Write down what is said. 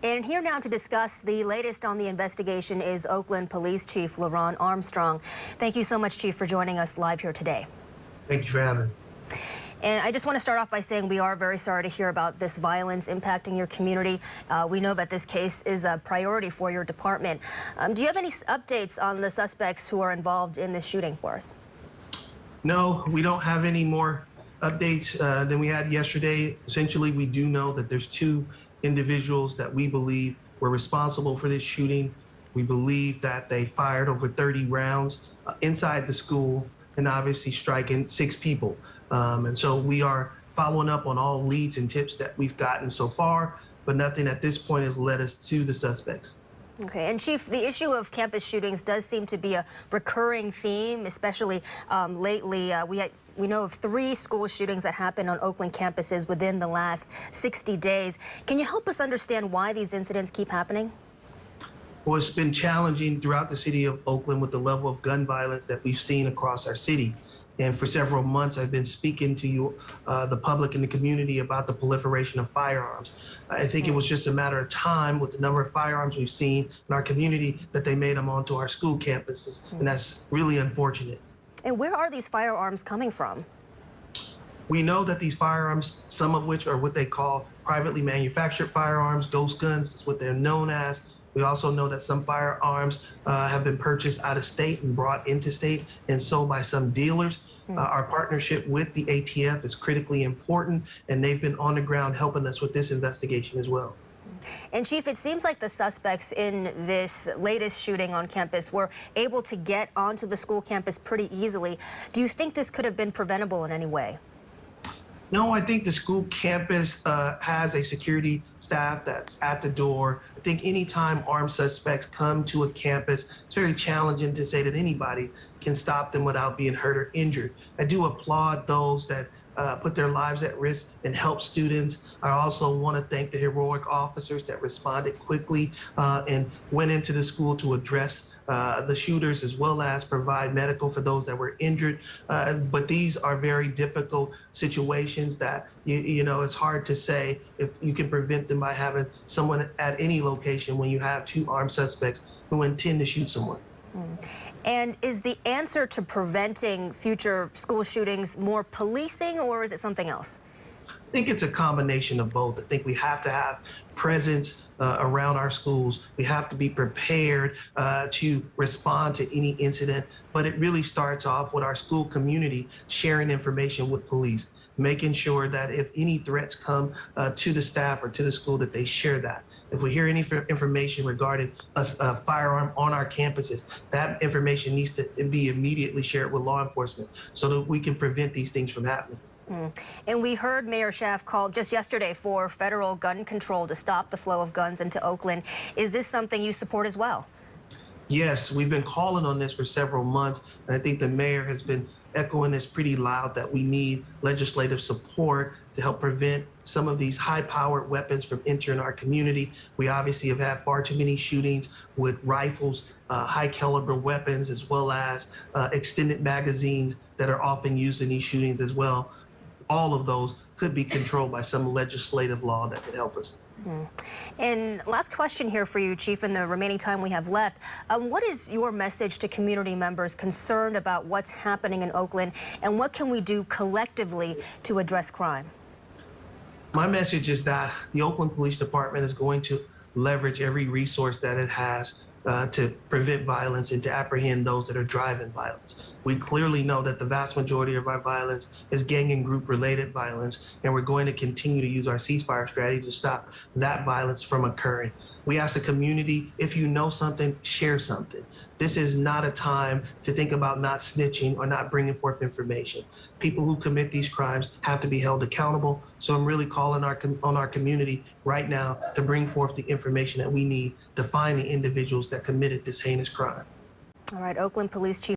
And here now to discuss the latest on the investigation is Oakland Police Chief LeRonne Armstrong. Thank you so much, Chief, for joining us live here today. Thank you for having me. And I just want to start off by saying we are very sorry to hear about this violence impacting your community. We know that this case is a priority for your department. Do you have any updates on the suspects who are involved in this shooting for us? No, we don't have any more updates than we had yesterday. Essentially, we do know that there's two individuals that we believe were responsible for this shooting. We believe that they fired over 30 rounds inside the school and obviously striking 6 people. And so we are following up on all leads and tips that we've gotten so far, but nothing at this point has led us to the suspects. Okay, and Chief, the issue of campus shootings does seem to be a recurring theme, especially lately. We know of 3 school shootings that happened on Oakland campuses within the last 60 days. Can you help us understand why these incidents keep happening? Well, it's been challenging throughout the city of Oakland with the level of gun violence that we've seen across our city. And for several months, I've been speaking to you, the public and the community about the proliferation of firearms. I think it was just a matter of time with the number of firearms we've seen in our community that they made them onto our school campuses. And that's really unfortunate. And where are these firearms coming from? We know that these firearms, some of which are what they call privately manufactured firearms, ghost guns, is what they're known as. We also know that some firearms have been purchased out of state and brought into state and sold by some dealers. Our partnership with the ATF is critically important, and they've been on the ground helping us with this investigation as well. And Chief, it seems like the suspects in this latest shooting on campus were able to get onto the school campus pretty easily. Do you think this could have been preventable in any way? No, I think the school campus has a security staff that's at the door. I think anytime armed suspects come to a campus, it's very challenging to say that anybody can stop them without being hurt or injured. I do applaud those that put their lives at risk and help students. I also want to thank the heroic officers that responded quickly and went into the school to address the shooters, as well as provide medical for those that were injured. But these are very difficult situations that, you know, it's hard to say if you can prevent them by having someone at any location when you have 2 armed suspects who intend to shoot someone. And is the answer to preventing future school shootings more policing, or is it something else? I think it's a combination of both. I think we have to have presence around our schools. We have to be prepared to respond to any incident, but it really starts off with our school community sharing information with police, making sure that if any threats come to the staff or to the school, that they share that. If we hear any information regarding a firearm on our campuses, that information needs to be immediately shared with law enforcement so that we can prevent these things from happening. And we heard Mayor Schaaf call just yesterday for federal gun control to stop the flow of guns into Oakland. Is this something you support as well? Yes, we've been calling on this for several months, and I think the mayor has been echoing this pretty loud that we need legislative support to help prevent some of these high-powered weapons from entering our community. We obviously have had far too many shootings with rifles, high-caliber weapons, as well as extended magazines that are often used in these shootings as well. All of those could be controlled by some legislative law that could help us. And last question here for you, Chief, in the remaining time we have left. What is your message to community members concerned about what's happening in Oakland, and what can we do collectively to address crime? My message is that the Oakland Police Department is going to leverage every resource that it has to prevent violence and to apprehend those that are driving violence. We clearly know that the vast majority of our violence is gang and group related violence, and we're going to continue to use our ceasefire strategy to stop that violence from occurring. We ask the community, if you know something, share something. This is not a time to think about not snitching or not bringing forth information. People who commit these crimes have to be held accountable. So I'm really calling on our community right now to bring forth the information that we need to find the individuals that committed this heinous crime. All right, Oakland Police Chief